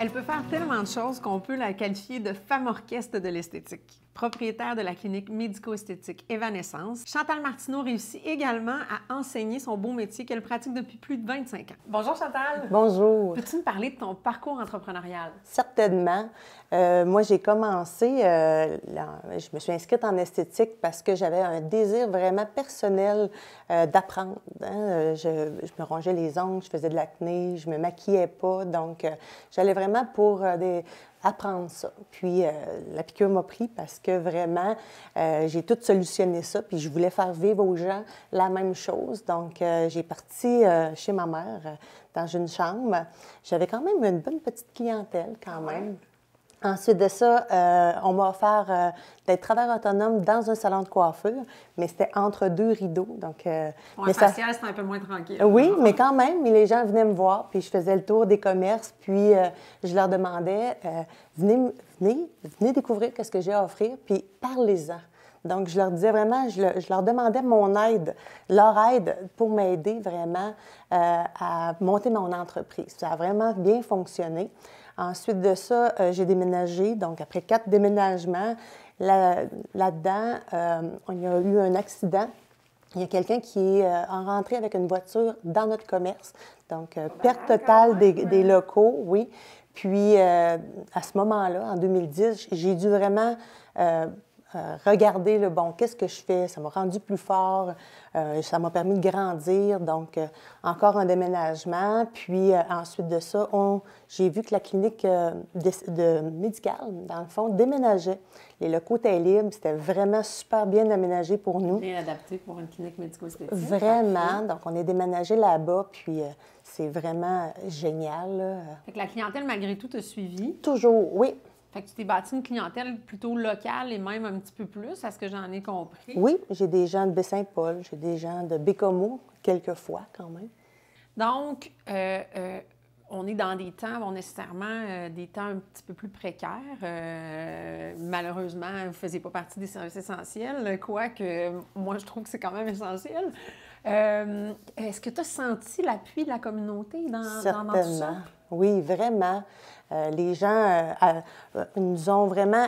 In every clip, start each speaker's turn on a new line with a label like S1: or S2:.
S1: Elle peut faire tellement de choses qu'on peut la qualifier de femme orchestre de l'esthétique. Propriétaire de la clinique médico-esthétique Evanescence, Chantal Martineau réussit également à enseigner son beau métier qu'elle pratique depuis plus de 25 ans. Bonjour Chantal!
S2: Bonjour!
S1: Peux-tu me parler de ton parcours entrepreneurial?
S2: Certainement. Moi, j'ai commencé, je me suis inscrite en esthétique parce que j'avais un désir vraiment personnel d'apprendre. Hein. Je me rongeais les ongles, je faisais de l'acné, je me maquillais pas, donc j'allais vraiment pour apprendre ça. Puis la piqûre m'a pris parce que vraiment, j'ai tout solutionné ça, puis je voulais faire vivre aux gens la même chose. Donc, j'ai parti chez ma mère dans une chambre. J'avais quand même une bonne petite clientèle quand même. Ensuite de ça, on m'a offert d'être travailleur autonome dans un salon de coiffure, mais c'était entre deux rideaux. Donc,
S1: mais facial, c'était un peu moins tranquille.
S2: Oui, mais quand même, les gens venaient me voir, puis je faisais le tour des commerces, puis je leur demandais venez découvrir ce que j'ai à offrir, puis parlez-en. Donc, je leur disais vraiment, je leur demandais leur aide pour m'aider vraiment à monter mon entreprise. Ça a vraiment bien fonctionné. Ensuite de ça, j'ai déménagé. Donc, après 4 déménagements, là-dedans, il y a eu un accident. Il y a quelqu'un qui est rentré avec une voiture dans notre commerce. Donc, perte totale des locaux, oui. Puis, à ce moment-là, en 2010, j'ai dû vraiment regarder, bon, qu'est-ce que je fais? Ça m'a rendu plus fort, ça m'a permis de grandir. Donc, encore un déménagement. Puis, ensuite de ça, j'ai vu que la clinique médicale, dans le fond, déménageait. Les locaux étaient libres. C'était vraiment super bien aménagé pour nous.
S1: Bien adapté pour une clinique médico-esthétique.
S2: Vraiment. Donc, on est déménagé là-bas. Puis, c'est vraiment génial. Là.
S1: Fait que la clientèle, malgré tout, t'a suivi?
S2: Toujours, oui.
S1: Fait que tu t'es bâti une clientèle plutôt locale et même un petit peu plus, à ce que j'en ai compris.
S2: Oui, j'ai des gens de Baie-Saint-Paul, j'ai des gens de Bécomo, quelquefois quand même.
S1: Donc, on est dans des temps, bon, nécessairement, des temps un petit peu plus précaires. Malheureusement, vous ne faisiez pas partie des services essentiels, quoique moi, je trouve que c'est quand même essentiel. Est-ce que tu as senti l'appui de la communauté dans tout ça?
S2: Oui, vraiment. Les gens nous ont vraiment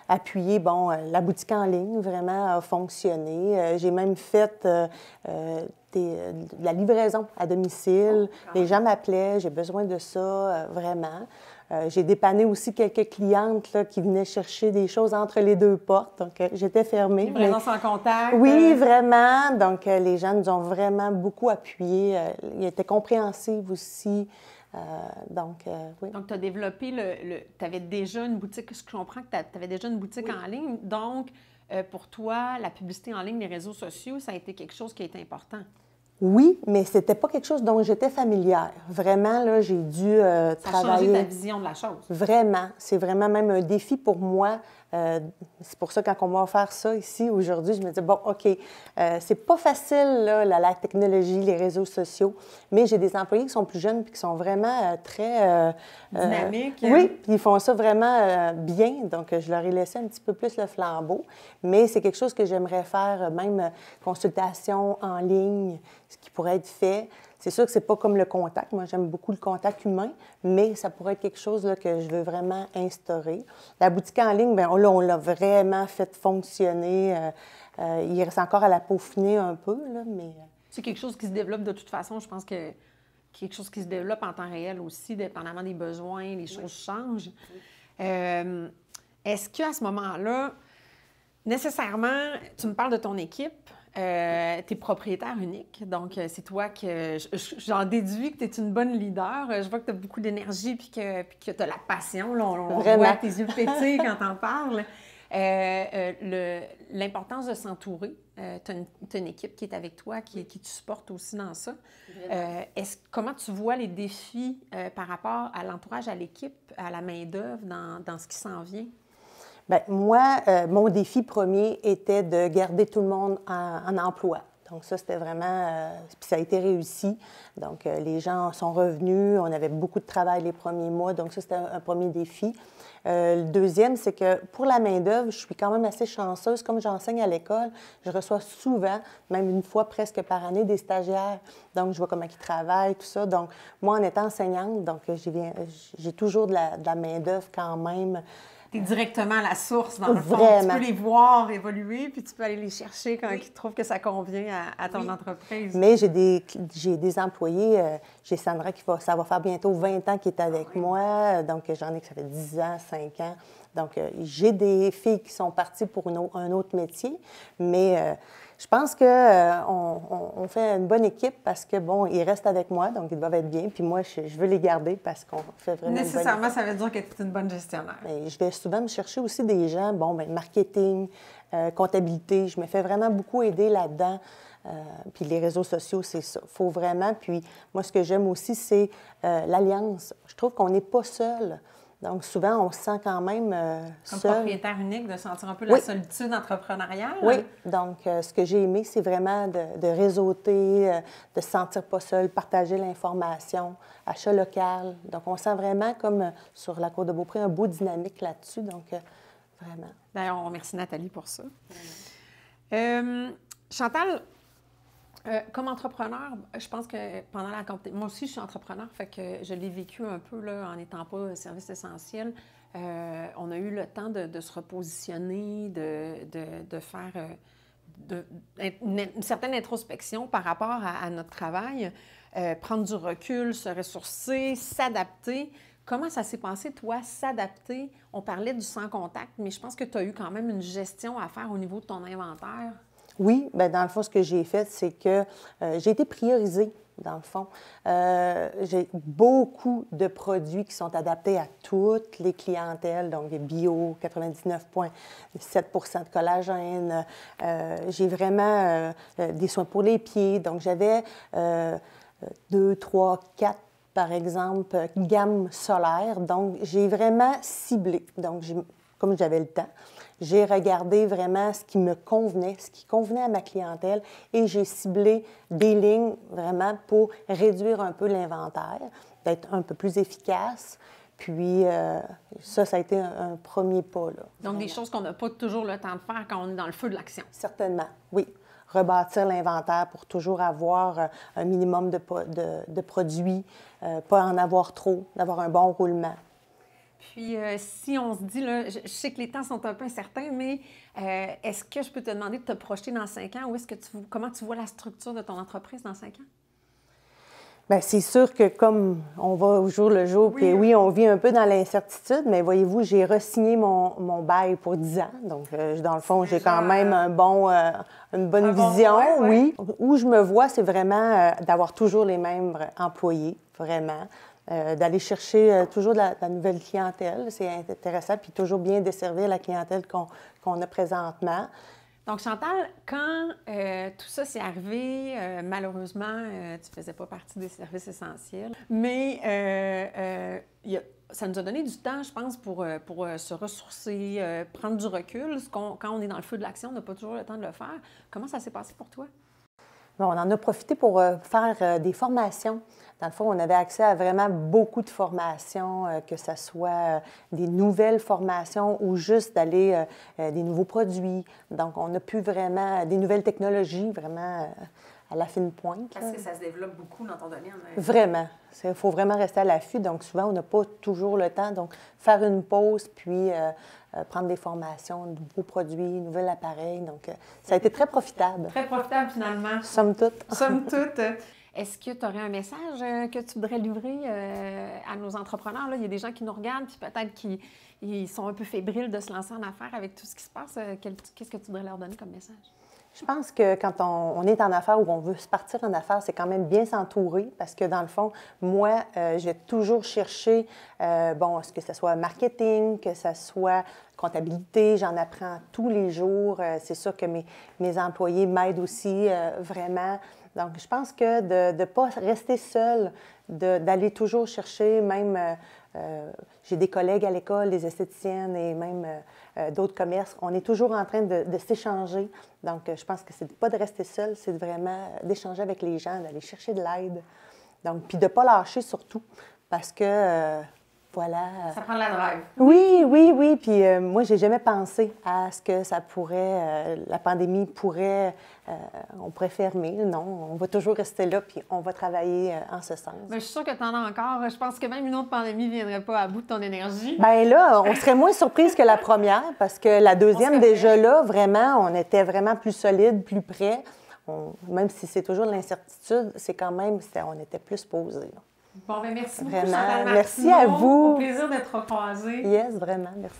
S2: appuyé. Bon, la boutique en ligne vraiment a fonctionné. J'ai même fait de la livraison à domicile. Les gens m'appelaient, j'ai besoin de ça, vraiment. J'ai dépanné aussi quelques clientes là, qui venaient chercher des choses entre les deux portes. Donc, j'étais fermée.
S1: Livraison sans contact.
S2: Oui, vraiment. Donc, les gens nous ont vraiment beaucoup appuyés. Ils étaient compréhensifs aussi. Oui.
S1: Donc, tu as développé tu avais déjà une boutique, je comprends que tu avais déjà une boutique en ligne. Donc, pour toi, la publicité en ligne, les réseaux sociaux, ça a été quelque chose qui a été important.
S2: Oui, mais c'était pas quelque chose dont j'étais familière. Vraiment, là, j'ai dû travailler.
S1: Ça a changé ta vision de la chose.
S2: Vraiment. C'est vraiment même un défi pour moi. C'est pour ça, quand on m'a offert ça ici, aujourd'hui, je me dis, bon, OK, c'est pas facile, là, la technologie, les réseaux sociaux, mais j'ai des employés qui sont plus jeunes et qui sont vraiment très...
S1: dynamiques.
S2: Oui, puis ils font ça vraiment bien. Donc, je leur ai laissé un petit peu plus le flambeau. Mais c'est quelque chose que j'aimerais faire, même consultation en ligne, ce qui pourrait être fait. C'est sûr que c'est pas comme le contact. Moi, j'aime beaucoup le contact humain, mais ça pourrait être quelque chose là, que je veux vraiment instaurer. La boutique en ligne, bien, on l'a vraiment fait fonctionner. Il reste encore à la peaufiner un peu, là, mais...
S1: C'est quelque chose qui se développe de toute façon. Je pense que quelque chose qui se développe en temps réel aussi, dépendamment des besoins, les choses changent. Est-ce qu'à ce moment-là, nécessairement, tu me parles de ton équipe, tu es propriétaire unique, donc c'est toi que... J'en déduis que tu es une bonne leader. Je vois que tu as beaucoup d'énergie puis que tu as la passion. Là, on voit tes yeux pétiller quand tu en parles. L'importance de s'entourer. Tu as une équipe qui est avec toi, qui te supporte aussi dans ça. Comment tu vois les défis par rapport à l'entourage, à l'équipe, à la main-d'œuvre dans ce qui s'en vient?
S2: Bien, moi, mon défi premier était de garder tout le monde en emploi. Donc ça, c'était vraiment... puis ça a été réussi. Donc les gens sont revenus. On avait beaucoup de travail les premiers mois. Donc ça, c'était un premier défi. Le deuxième, c'est que pour la main-d'œuvre, je suis quand même assez chanceuse. Comme j'enseigne à l'école, je reçois souvent, même une fois presque par année, des stagiaires. Donc, je vois comment ils travaillent, tout ça. Donc, moi, en étant enseignante, donc j'ai toujours de la main-d'œuvre quand même.
S1: Tu es directement à la source, dans le fond.
S2: Vraiment.
S1: Tu peux les voir évoluer, puis tu peux aller les chercher quand ils trouvent que ça convient à ton entreprise.
S2: Mais j'ai des employés, j'ai Sandra ça va faire bientôt 20 ans qu'elle est avec moi, donc j'en ai que ça fait 10 ans, 5 ans. Donc, j'ai des filles qui sont parties pour un autre métier, mais je pense qu'on fait une bonne équipe parce que, bon, ils restent avec moi, donc ils doivent être bien. Puis moi, je veux les garder parce qu'on fait vraiment
S1: nécessairement, ça veut dire que tu es une bonne gestionnaire.
S2: Mais je vais souvent me chercher aussi des gens, bon, bien, marketing, comptabilité. Je me fais vraiment beaucoup aider là-dedans. Puis les réseaux sociaux, c'est ça. Il faut vraiment. Puis moi, ce que j'aime aussi, c'est l'alliance. Je trouve qu'on n'est pas seul. Donc, souvent, on se sent quand même
S1: Comme
S2: seul.
S1: propriétaire unique, de sentir un peu la solitude entrepreneuriale.
S2: Oui. Donc, ce que j'ai aimé, c'est vraiment de réseauter, de se sentir pas seul, partager l'information, achat local. Donc, on sent vraiment, comme sur la Côte de Beaupré, un beau dynamique là-dessus. Donc, vraiment.
S1: D'ailleurs, on remercie Nathalie pour ça. Chantal, comme entrepreneur, je pense que pendant la compétition, moi aussi je suis entrepreneur, fait que je l'ai vécu un peu là, en n'étant pas service essentiel. On a eu le temps de se repositionner, de faire une certaine introspection par rapport à notre travail, prendre du recul, se ressourcer, s'adapter. Comment ça s'est passé, toi, s'adapter? On parlait du sans contact, mais je pense que tu as eu quand même une gestion à faire au niveau de ton inventaire.
S2: Oui, bien, dans le fond, ce que j'ai fait, c'est que j'ai été priorisée, dans le fond. J'ai beaucoup de produits qui sont adaptés à toutes les clientèles, donc bio, 99,7 % de collagène. J'ai vraiment des soins pour les pieds. Donc, j'avais 2, 3, 4, par exemple, gamme solaire. Donc, j'ai vraiment ciblé. Donc, comme j'avais le temps, j'ai regardé vraiment ce qui me convenait, ce qui convenait à ma clientèle et j'ai ciblé des lignes vraiment pour réduire un peu l'inventaire, d'être un peu plus efficace. Puis ça a été un premier pas. Là,
S1: donc,
S2: vraiment.
S1: des choses qu'on n'a pas toujours le temps de faire quand on est dans le feu de l'action.
S2: Certainement, oui. Rebâtir l'inventaire pour toujours avoir un minimum de produits, pas en avoir trop, d'avoir un bon roulement.
S1: Puis, si on se dit, là, je sais que les temps sont un peu incertains, mais est-ce que je peux te demander de te projeter dans 5 ans ou comment tu vois la structure de ton entreprise dans 5 ans?
S2: Bien, c'est sûr que comme on va au jour le jour, puis oui, on vit un peu dans l'incertitude, mais voyez-vous, j'ai re-signé mon bail pour 10 ans. Donc, dans le fond, j'ai quand même une bonne vision, oui. Où je me vois, c'est vraiment d'avoir toujours les mêmes employés, vraiment. D'aller chercher toujours de la nouvelle clientèle. C'est intéressant, puis toujours bien desservir la clientèle qu'on a présentement.
S1: Donc, Chantal, quand tout ça s'est arrivé, malheureusement, tu ne faisais pas partie des services essentiels, mais ça nous a donné du temps, je pense, pour se ressourcer, prendre du recul. Quand on est dans le feu de l'action, on n'a pas toujours le temps de le faire. Comment ça s'est passé pour toi?
S2: Bon, on en a profité pour faire des formations. Dans le fond, on avait accès à vraiment beaucoup de formations, que ce soit des nouvelles formations ou juste d'aller des nouveaux produits. Donc, on a pu vraiment des nouvelles technologies, vraiment à la fine pointe.
S1: Parce que ça se développe beaucoup dans ton domaine.
S2: Vraiment. Il faut vraiment rester à l'affût. Donc, souvent, on n'a pas toujours le temps. Donc, faire une pause, puis prendre des formations, de nouveaux produits, nouvel appareil. Donc, ça a été très profitable.
S1: Très profitable, finalement.
S2: Somme toute.
S1: Somme toute. Est-ce que tu aurais un message que tu voudrais livrer à nos entrepreneurs? Là? Il y a des gens qui nous regardent, puis peut-être qu'ils sont un peu fébriles de se lancer en affaires avec tout ce qui se passe. Qu'est-ce que tu voudrais leur donner comme message?
S2: Je pense que quand on est en affaires ou on veut se partir en affaires, c'est quand même bien s'entourer parce que dans le fond, moi, je vais toujours chercher, ce que ce soit marketing, que ce soit comptabilité, j'en apprends tous les jours. C'est sûr que mes employés m'aident aussi vraiment. Donc, je pense que de ne pas rester seul, d'aller toujours chercher, même, j'ai des collègues à l'école, des esthéticiennes et même d'autres commerces, on est toujours en train de s'échanger. Donc, je pense que c'est pas de rester seul, c'est vraiment d'échanger avec les gens, d'aller chercher de l'aide. Donc, puis de ne pas lâcher surtout, parce que, voilà.
S1: Ça prend la drive.
S2: Oui, oui, oui. Puis moi, j'ai jamais pensé à ce que ça pourrait, la pandémie pourrait, on pourrait fermer. Non, on va toujours rester là, puis on va travailler en ce sens.
S1: Bien, je suis sûre que tu en as encore. Je pense que même une autre pandémie ne viendrait pas à bout de ton énergie.
S2: Bien là, on serait moins surprise que la première, parce que la deuxième, déjà là, vraiment, on était vraiment plus solide, plus près. Même si c'est toujours de l'incertitude, c'est quand même, on était plus posé.
S1: Bon, bien, merci beaucoup,
S2: vraiment.
S1: Chantal Martineau.
S2: Merci à vous.
S1: Au plaisir d'être croisés.
S2: Yes, vraiment, merci.